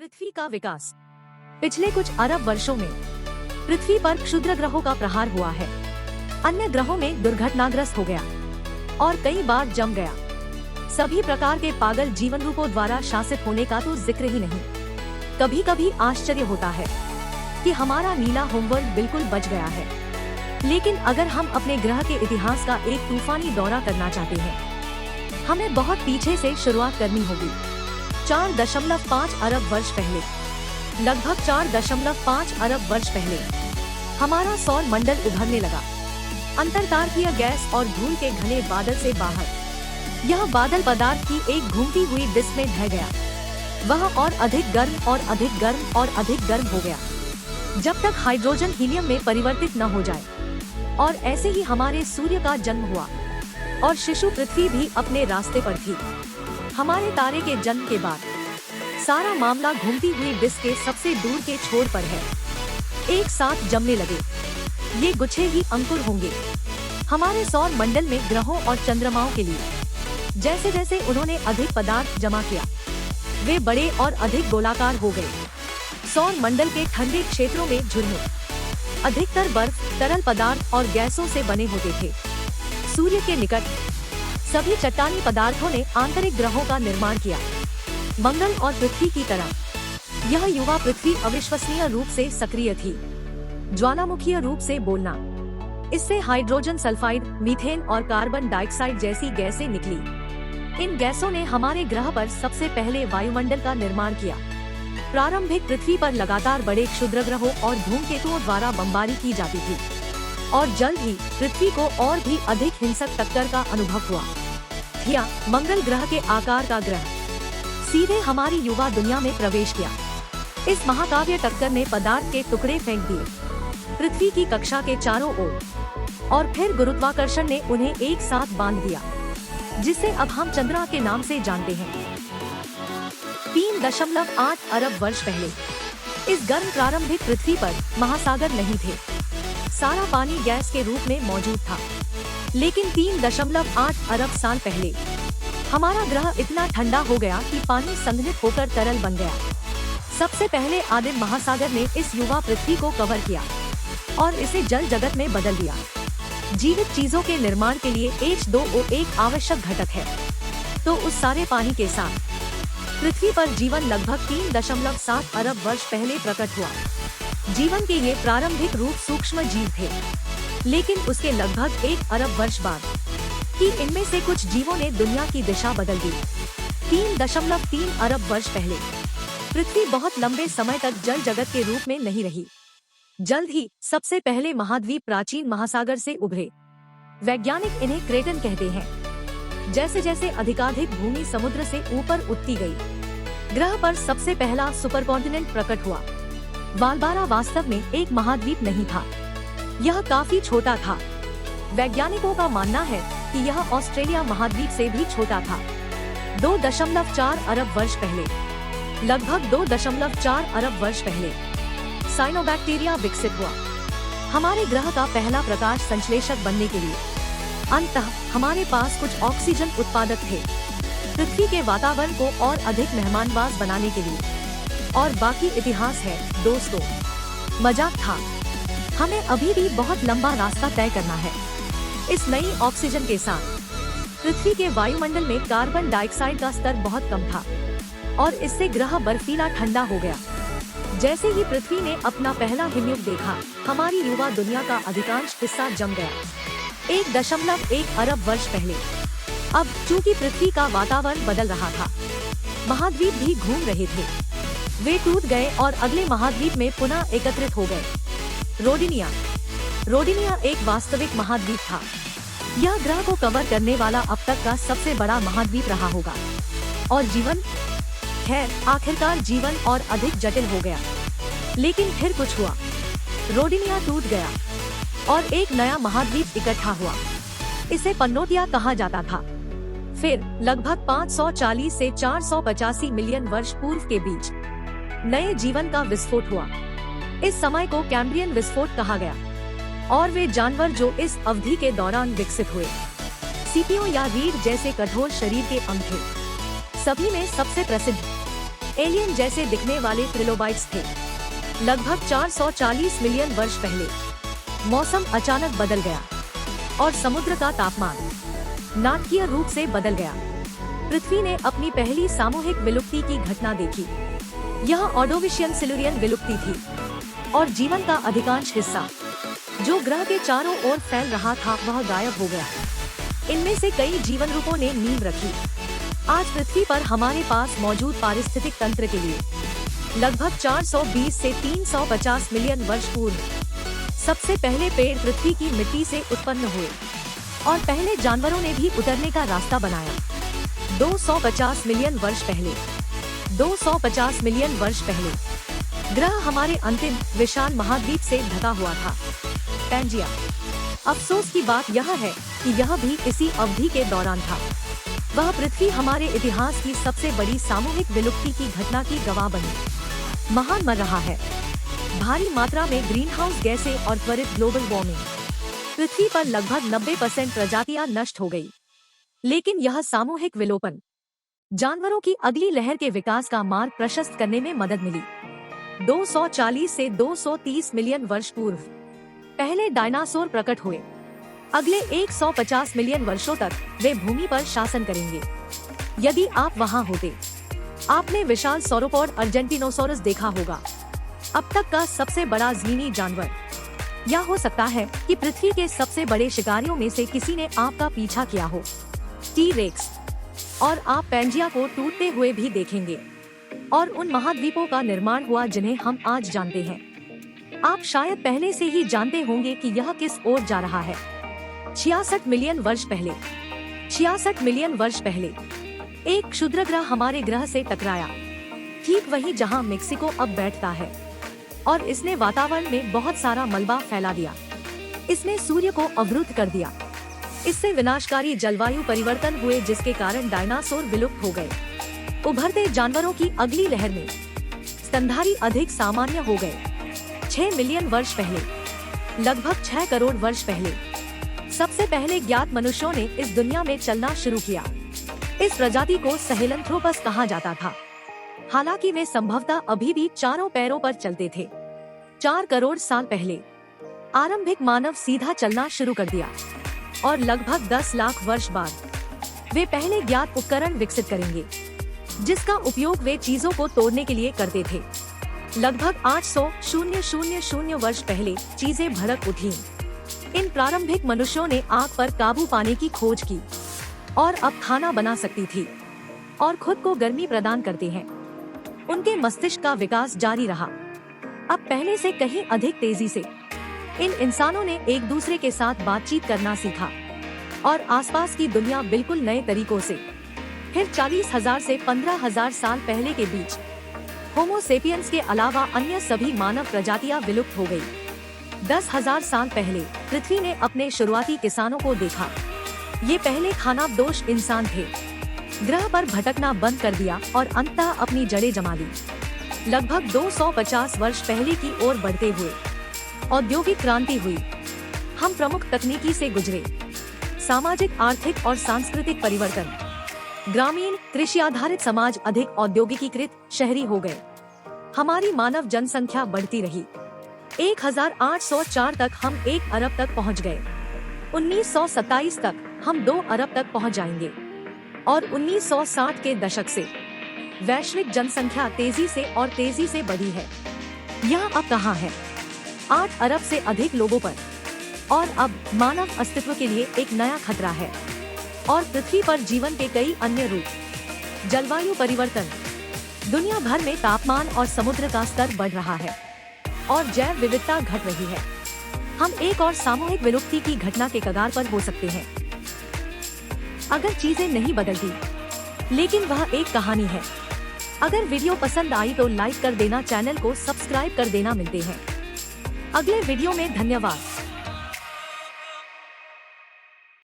पृथ्वी का विकास। पिछले कुछ अरब वर्षों में पृथ्वी पर क्षुद्र ग्रहों का प्रहार हुआ है। अन्य ग्रहों में दुर्घटनाग्रस्त हो गया और कई बार जम गया। सभी प्रकार के पागल जीवन रूपों द्वारा शासित होने का तो जिक्र ही नहीं। कभी कभी आश्चर्य होता है कि हमारा नीला होमवर्ल्ड बिल्कुल बच गया है। लेकिन अगर हम अपने ग्रह के इतिहास का एक तूफानी दौरा करना चाहते हैं, हमें बहुत पीछे से शुरुआत करनी होगी। 4.5 अरब वर्ष पहले, लगभग 4.5 अरब वर्ष पहले हमारा सौर मंडल उभरने लगा। अंतरतारकीय गैस और धूल के घने बादल से बाहर यह बादल पदार्थ की एक घूमती हुई डिस्क में ढह गया। वह और अधिक गर्म और अधिक गर्म और अधिक गर्म हो गया, जब तक हाइड्रोजन हीलियम में परिवर्तित न हो जाए। और ऐसे ही हमारे सूर्य का जन्म हुआ और शिशु पृथ्वी भी अपने रास्ते पर थी। हमारे तारे के जन्म के बाद सारा मामला घूमती हुई डिस्क के सबसे दूर के छोर पर है। एक साथ जमने लगे ये गुच्छे ही अंकुर होंगे हमारे सौर मंडल में ग्रहों और चंद्रमाओं के लिए। जैसे जैसे उन्होंने अधिक पदार्थ जमा किया, वे बड़े और अधिक गोलाकार हो गए। सौर मंडल के ठंडे क्षेत्रों में झुरमुट अधिकतर बर्फ, तरल पदार्थ और गैसों से बने होते थे। सूर्य के निकट सभी चट्टानी पदार्थों ने आंतरिक ग्रहों का निर्माण किया। मंगल और पृथ्वी की तरह यह युवा पृथ्वी अविश्वसनीय रूप से सक्रिय थी। ज्वालामुखीय रूप से बोलना, इससे हाइड्रोजन सल्फाइड, मीथेन और कार्बन डाइऑक्साइड जैसी गैसें निकली। इन गैसों ने हमारे ग्रह पर सबसे पहले वायुमंडल का निर्माण किया। प्रारंभिक पृथ्वी पर लगातार बड़े क्षुद्र ग्रहों और धूमकेतुओं द्वारा बमबारी की जाती थी और जल्द ही पृथ्वी को और भी अधिक हिंसक टक्कर का अनुभव हुआ। थिया, मंगल ग्रह के आकार का ग्रह, सीधे हमारी युवा दुनिया में प्रवेश किया। इस महाकाव्य टक्कर ने पदार्थ के टुकड़े फेंक दिए पृथ्वी की कक्षा के चारों ओर, और फिर गुरुत्वाकर्षण ने उन्हें एक साथ बांध दिया, जिसे अब हम चंद्रमा के नाम से जानते हैं। 3.8 अरब वर्ष पहले इस गर्म प्रारंभिक पृथ्वी पर महासागर नहीं थे। सारा पानी गैस के रूप में मौजूद था। लेकिन 3.8 अरब साल पहले हमारा ग्रह इतना ठंडा हो गया कि पानी संघनित होकर तरल बन गया। सबसे पहले आदिम महासागर ने इस युवा पृथ्वी को कवर किया और इसे जल जगत में बदल दिया। जीवित चीजों के निर्माण के लिए H2O एक आवश्यक घटक है। तो उस सारे पानी के साथ पृथ्वी पर जीवन लगभग 3.7 अरब वर्ष पहले प्रकट हुआ। जीवन के ये प्रारंभिक रूप सूक्ष्म जीव थे, लेकिन उसके लगभग 1 अरब वर्ष बाद ही इनमें से कुछ जीवों ने दुनिया की दिशा बदल दी। 3.3 अरब वर्ष पहले पृथ्वी बहुत लंबे समय तक जल जगत के रूप में नहीं रही। जल्द ही सबसे पहले महाद्वीप प्राचीन महासागर से उभरे। वैज्ञानिक इन्हें क्रेटन कहते हैं। जैसे जैसे अधिकाधिक भूमि समुद्र से ऊपर उठती गई, ग्रह पर सबसे पहला सुपरकॉन्टिनेंट प्रकट हुआ। वालबारा वास्तव में एक महाद्वीप नहीं था, यह काफी छोटा था। वैज्ञानिकों का मानना है कि यह ऑस्ट्रेलिया महाद्वीप से भी छोटा था। 2.4 अरब वर्ष पहले, लगभग 2.4 अरब वर्ष पहले साइनोबैक्टीरिया विकसित हुआ, हमारे ग्रह का पहला प्रकाश संश्लेषक बनने के लिए। अंततः हमारे पास कुछ ऑक्सीजन उत्पादक थे पृथ्वी के वातावरण को और अधिक मेहमानवाज बनाने के लिए। और बाकी इतिहास है दोस्तों। मजाक था, हमें अभी भी बहुत लंबा रास्ता तय करना है। इस नई ऑक्सीजन के साथ पृथ्वी के वायुमंडल में कार्बन डाइऑक्साइड का स्तर बहुत कम था और इससे ग्रह बर्फीला ठंडा हो गया। जैसे ही पृथ्वी ने अपना पहला हिमयुग देखा, हमारी युवा दुनिया का अधिकांश हिस्सा जम गया। 1.1 अरब वर्ष पहले, अब चूंकि पृथ्वी का वातावरण बदल रहा था, महाद्वीप भी घूम रहे थे। वे टूट गए और अगले महाद्वीप में पुनः एकत्रित हो गए। रोडिनिया एक वास्तविक महाद्वीप था। यह ग्रह को कवर करने वाला अब तक का सबसे बड़ा महाद्वीप रहा होगा। और जीवन, खैर आखिरकार जीवन और अधिक जटिल हो गया। लेकिन फिर कुछ हुआ, रोडिनिया टूट गया और एक नया महाद्वीप इकट्ठा हुआ। इसे पन्नोटिया कहा जाता था। फिर लगभग 540 से 485 मिलियन वर्ष पूर्व के बीच नए जीवन का विस्फोट हुआ। इस समय को कैम्ब्रियन विस्फोट कहा गया और वे जानवर जो इस अवधि के दौरान विकसित हुए, सीपियों या रीढ़ जैसे कठोर शरीर के अंग थे। सभी में सबसे प्रसिद्ध एलियन जैसे दिखने वाले ट्रिलोबाइट्स थे। लगभग 440 मिलियन वर्ष पहले मौसम अचानक बदल गया और समुद्र का तापमान नाटकीय रूप से बदल गया। पृथ्वी ने अपनी पहली सामूहिक विलुप्ति की घटना देखी। यह ऑर्डोविशियन सिल्यूरियन विलुप्ति थी और जीवन का अधिकांश हिस्सा जो ग्रह के चारों ओर फैल रहा था वह गायब हो गया। इनमें से कई जीवन रूपों ने नींव रखी। आज पृथ्वी पर हमारे पास मौजूद पारिस्थितिक तंत्र के लिए लगभग 420 से 350 मिलियन वर्ष पूर्व सबसे पहले पेड़ पृथ्वी की मिट्टी से उत्पन्न हुए और पहले जानवरों ने भी उतरने का रास्ता बनाया। 250 मिलियन वर्ष पहले 250 मिलियन वर्ष पहले ग्रह हमारे अंतिम विशाल महाद्वीप से ढका हुआ था, पैंजिया। अफसोस की बात यह है कि यह भी इसी अवधि के दौरान था। वह पृथ्वी हमारे इतिहास की सबसे बड़ी सामूहिक विलुप्ति की घटना की गवाह बनी। महान मर रहा है। भारी मात्रा में ग्रीन हाउस गैसें और त्वरित ग्लोबल वार्मिंग। पृथ्वी पर लगभग 90% प्रजातियां नष्ट हो गई। लेकिन यह सामूहिक विलोपन जानवरों की अगली लहर के विकास का मार्ग प्रशस्त करने में मदद मिली। 240 से 230 मिलियन वर्ष पूर्व पहले डायनासोर प्रकट हुए। अगले 150 मिलियन वर्षों तक वे भूमि पर शासन करेंगे। यदि आप वहां होते, आपने विशाल सौरोपॉड अर्जेंटिनोसोरस देखा होगा, अब तक का सबसे बड़ा ज़मीनी जानवर। या हो सकता है कि पृथ्वी के सबसे बड़े शिकारियों में से किसी ने आपका पीछा किया हो, टी-रेक्स। और आप पैंजिया को टूटते हुए भी देखेंगे और उन महाद्वीपों का निर्माण हुआ जिन्हें हम आज जानते हैं। आप शायद पहले से ही जानते होंगे कि यह किस ओर जा रहा है। 66 मिलियन वर्ष पहले 66 मिलियन वर्ष पहले एक क्षुद्र ग्रह हमारे ग्रह से टकराया, ठीक वही जहां मेक्सिको अब बैठता है, और इसने वातावरण में बहुत सारा मलबा फैला दिया। इसने सूर्य को अवरुद्ध कर दिया। इससे विनाशकारी जलवायु परिवर्तन हुए जिसके कारण डायनासोर विलुप्त हो गए। उभरते जानवरों की अगली लहर में स्तनधारी अधिक सामान्य हो गए। 6 मिलियन वर्ष पहले लगभग 6 करोड़ वर्ष पहले सबसे पहले ज्ञात मनुष्यों ने इस दुनिया में चलना शुरू किया। इस प्रजाति को सहेलंथ्रोपस कहा जाता था। हालांकि वे संभवतः अभी भी चारों पैरों पर चलते थे। 4 करोड़ साल पहले आरंभिक मानव सीधा चलना शुरू कर दिया और लगभग 10 लाख वर्ष बाद वे पहले ज्ञात उपकरण विकसित करेंगे जिसका उपयोग वे चीजों को तोड़ने के लिए करते थे। लगभग 800,000 वर्ष पहले चीजें भड़क उठीं। इन प्रारंभिक मनुष्यों ने आग पर काबू पाने की खोज की और अब खाना बना सकती थी और खुद को गर्मी प्रदान करते हैं। उनके मस्तिष्क का विकास जारी रहा। अब पहले से कहीं अधिक तेजी से इन इंसानों ने एक दूसरे के साथ बातचीत करना सीखा और आसपास की दुनिया बिल्कुल नए तरीकों से। फिर 40,000 से 15,000 साल पहले के बीच होमो सेपियंस के अलावा अन्य सभी मानव प्रजातियां विलुप्त हो गयी। 10,000 साल पहले पृथ्वी ने अपने शुरुआती किसानों को देखा। ये पहले खानाबदोश इंसान थे। ग्रह पर भटकना बंद कर दिया और अंततः अपनी जड़ें जमा ली। लगभग 250 वर्ष पहले की ओर बढ़ते हुए औद्योगिक क्रांति हुई। हम प्रमुख तकनीकी से गुजरे। सामाजिक, आर्थिक और सांस्कृतिक परिवर्तन। ग्रामीण कृषि आधारित समाज अधिक औद्योगिकीकृत शहरी हो गए। हमारी मानव जनसंख्या बढ़ती रही। 1804 तक हम 1 अरब तक पहुंच गए। 1927 तक हम 2 अरब तक पहुंच जाएंगे और 1960 के दशक से वैश्विक जनसंख्या तेजी से और तेजी से बढ़ी है। यह अब कहाँ है? 8 अरब से अधिक लोगों पर। और अब मानव अस्तित्व के लिए एक नया खतरा है और पृथ्वी पर जीवन के कई अन्य रूप। जलवायु परिवर्तन। दुनिया भर में तापमान और समुद्र का स्तर बढ़ रहा है और जैव विविधता घट रही है। हम एक और सामूहिक विलुप्ति की घटना के कगार पर हो सकते हैं अगर चीजें नहीं बदलती। लेकिन वह एक कहानी है। अगर वीडियो पसंद आई तो लाइक कर देना, चैनल को सब्सक्राइब कर देना। मिलते हैं अगले वीडियो में। धन्यवाद।